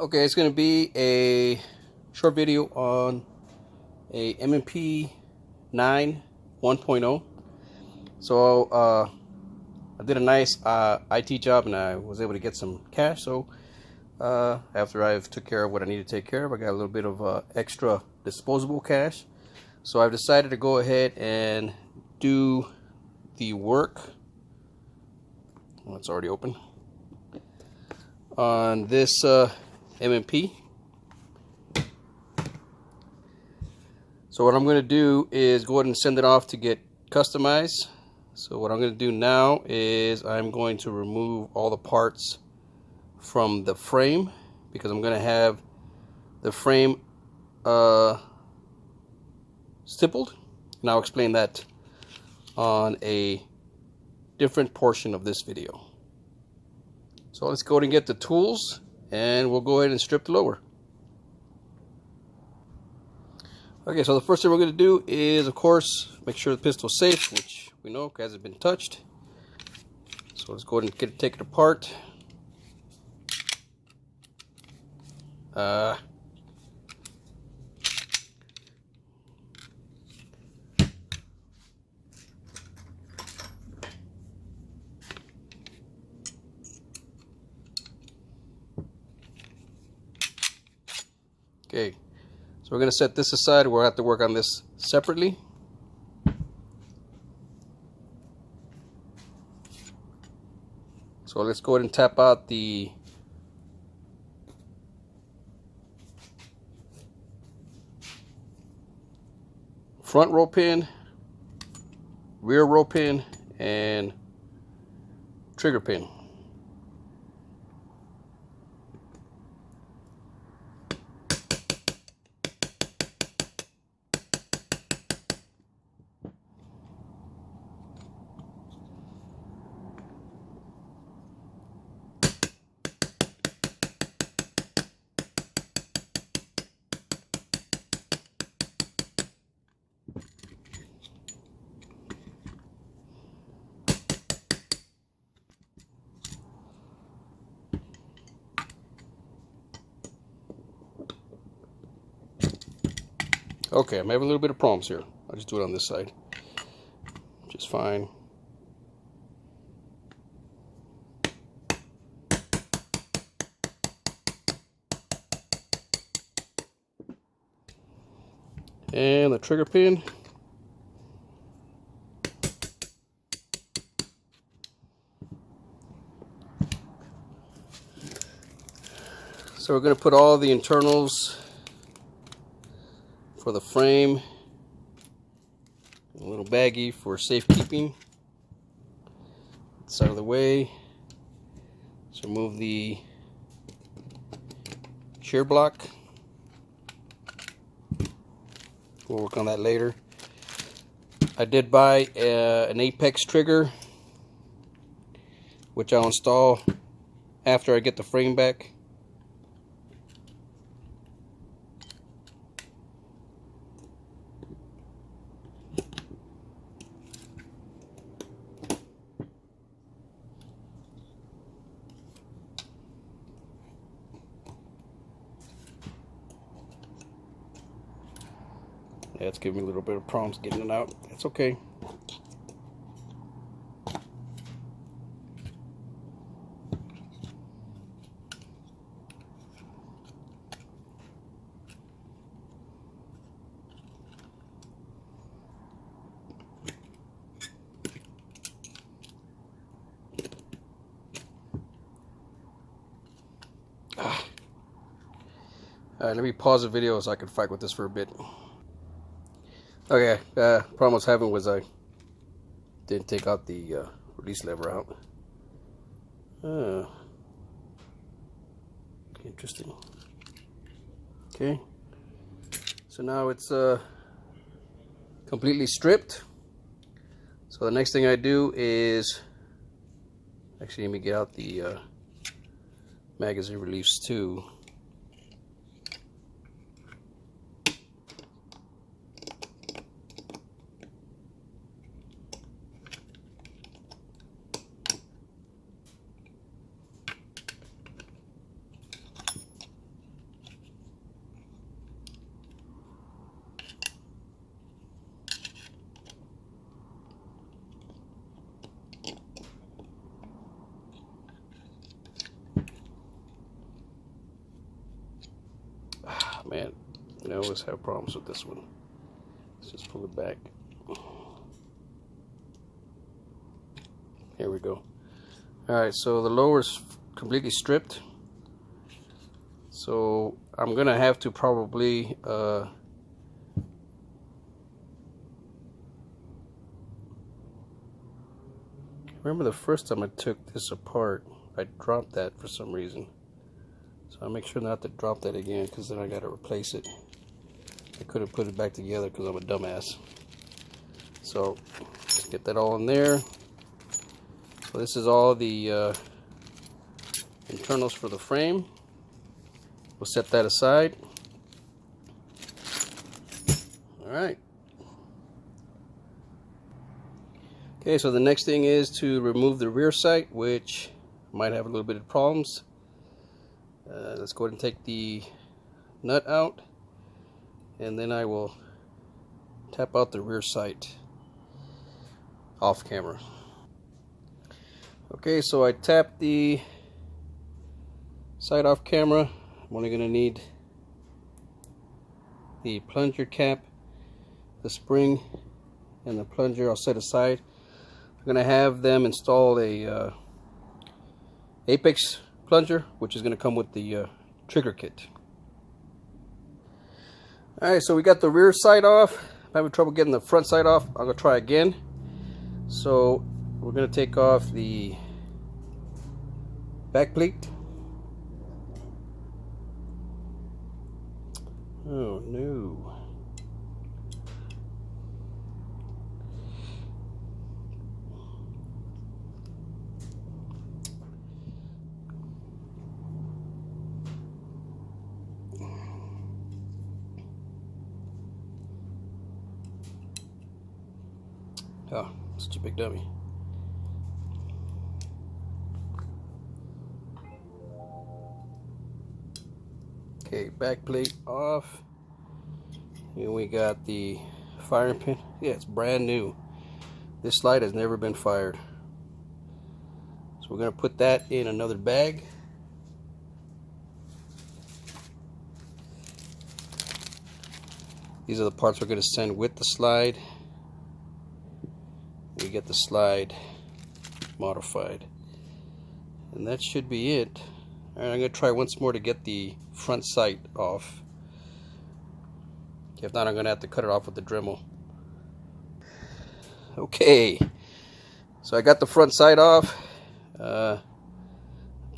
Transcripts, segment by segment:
Okay, it's going to be a short video on a M&P 9 1.0. So I did a nice IT job and I was able to get some cash. So after I've took care of what I need to take care of, I got a little bit of extra disposable cash. So I've decided to go ahead and do the work. Well, it's already open on this M&P. So what I'm going to do is go ahead and send it off to get customized. So what I'm going to do now is I'm going to remove all the parts from the frame, because I'm going to have the frame stippled, and I'll explain that on a different portion of this video. So let's go ahead and get the tools and we'll go ahead and strip the lower. Okay, so the first thing we're going to do is, of course, make sure the pistol's safe, which we know hasn't been touched. So let's go ahead and take it apart. Okay, so we're going to set this aside. We'll have to work on this separately. So let's go ahead and tap out the front roll pin, rear roll pin, and trigger pin. Okay, I'm having a little bit of problems here. I'll just do it on this side. Just fine. And the trigger pin. So we're going to put all the internals for the frame in a little baggie for safekeeping. This out of the way. So remove the shear block. We'll work on that later. I did buy an Apex trigger, which I'll install after I get the frame back. Yeah, it's giving me a little bit of problems getting it out. It's okay. Alright, let me pause the video so I can fight with this for a bit. Okay, problem I was having was I didn't take out the release lever out. Interesting. Okay, so now it's completely stripped. So the next thing I do is, actually let me get out the magazine release too. Man, I always have problems with this one. Let's just pull it back. Here we go. Alright, so the lower is completely stripped. So I'm gonna have to probably remember the first time I took this apart, I dropped that for some reason. So I'll make sure not to drop that again, because then I gotta replace it. I couldn't put it back together because I'm a dumbass. So let's get that all in there. So this is all the internals for the frame. We'll set that aside. Alright. Okay, so the next thing is to remove the rear sight, which might have a little bit of problems. Let's go ahead and take the nut out, and then I will tap out the rear sight off camera. Okay, so I tapped the sight off camera. I'm only going to need the plunger cap, the spring, and the plunger I'll set aside. I'm going to have them install a Apex plunger, which is going to come with the trigger kit. Alright, so we got the rear sight off. I'm having trouble getting the front sight off. I'm going to try again. So we're going to take off the back plate. Oh no. Oh, such a big dummy. Okay, back plate off. Here we got the firing pin. Yeah, it's brand new. This slide has never been fired. So we're going to put that in another bag. These are the parts we're going to send with the slide. We get the slide modified. And that should be it. Alright, I'm going to try once more to get the front sight off. If not, I'm going to have to cut it off with the Dremel. Okay, so I got the front sight off. Kind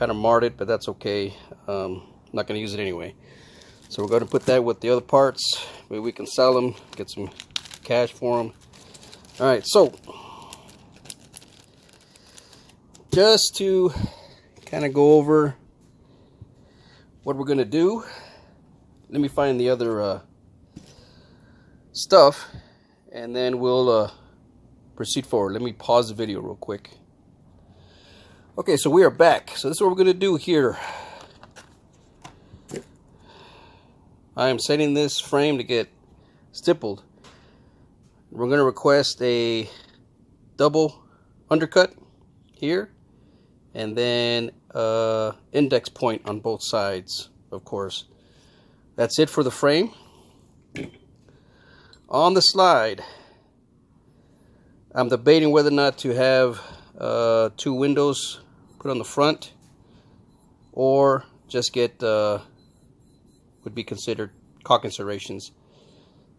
of marred it, but that's okay. I'm not going to use it anyway. So we're going to put that with the other parts. Maybe we can sell them, get some cash for them. Alright, so just to kind of go over what we're going to do, let me find the other stuff, and then we'll proceed forward. Let me pause the video real quick. Okay, so we are back. So this is what we're going to do here. I am setting this frame to get stippled. We're going to request a double undercut here, and then index point on both sides, of course. That's it for the frame. On the slide, I'm debating whether or not to have 2 windows put on the front, or just get would be considered caulk inserations,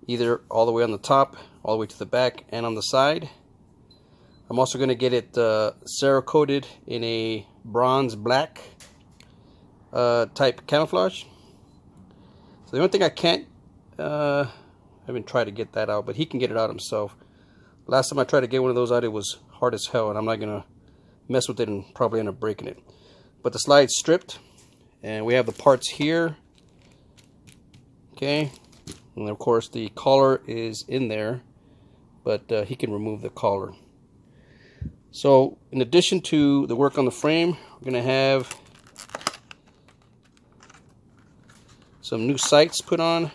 either all the way on the top, all the way to the back, and on the side. I'm also going to get it Cerakoted in a bronze black type camouflage. So the only thing I can't, I haven't tried to get that out, but he can get it out himself. Last time I tried to get one of those out, it was hard as hell, and I'm not going to mess with it and probably end up breaking it. But the slide's stripped, and we have the parts here. Okay, and of course the collar is in there, but he can remove the collar. So in addition to the work on the frame, we're going to have some new sights put on,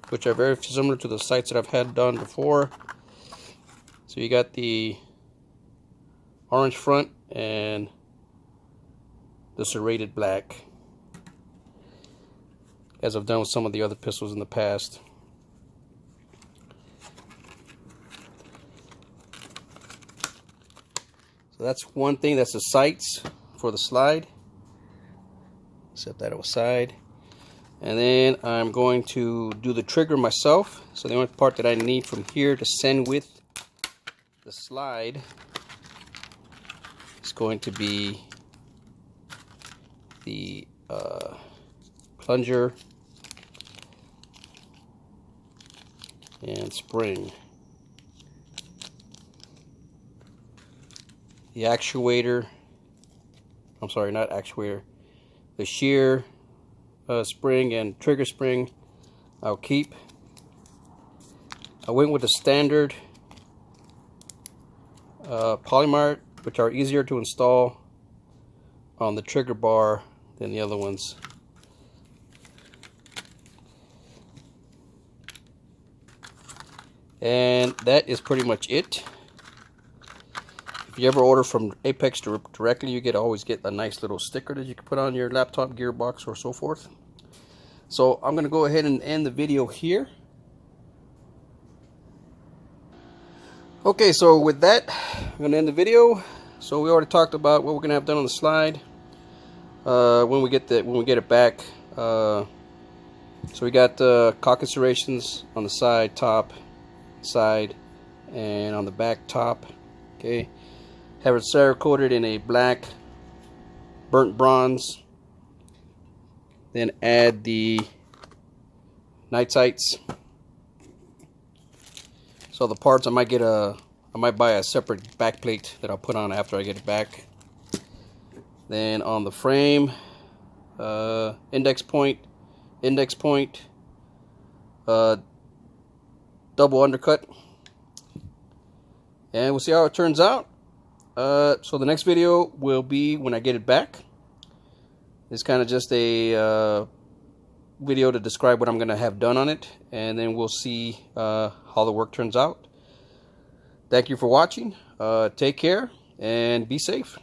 which are very similar to the sights that I've had done before. So you got the orange front and the serrated black. as I've done with some of the other pistols in the past. So that's one thing. That's the sights for the slide. Set that aside. And then I'm going to do the trigger myself. So the only part that I need from here to send with the slide is going to be the plunger and spring. The actuator, I'm sorry, not actuator, the shear spring and trigger spring I'll keep. I went with the standard polymer, which are easier to install on the trigger bar than the other ones. And that is pretty much it. If you ever order from Apex directly, you always get a nice little sticker that you can put on your laptop, gearbox, or so forth. So I'm going to go ahead and end the video here. Okay, so with that, I'm going to end the video. So we already talked about what we're going to have done on the slide when we get it back. So we got cock serrations on the side, top, side, and on the back top. Okay, have it Cerakoted in a black burnt bronze. Then add the night sights. So the parts, I might buy a separate back plate that I'll put on after I get it back. Then on the frame, index point, double undercut, and we'll see how it turns out. So the next video will be when I get it back. It's kind of just a video to describe what I'm going to have done on it, and then we'll see how the work turns out. Thank you for watching. Take care and be safe.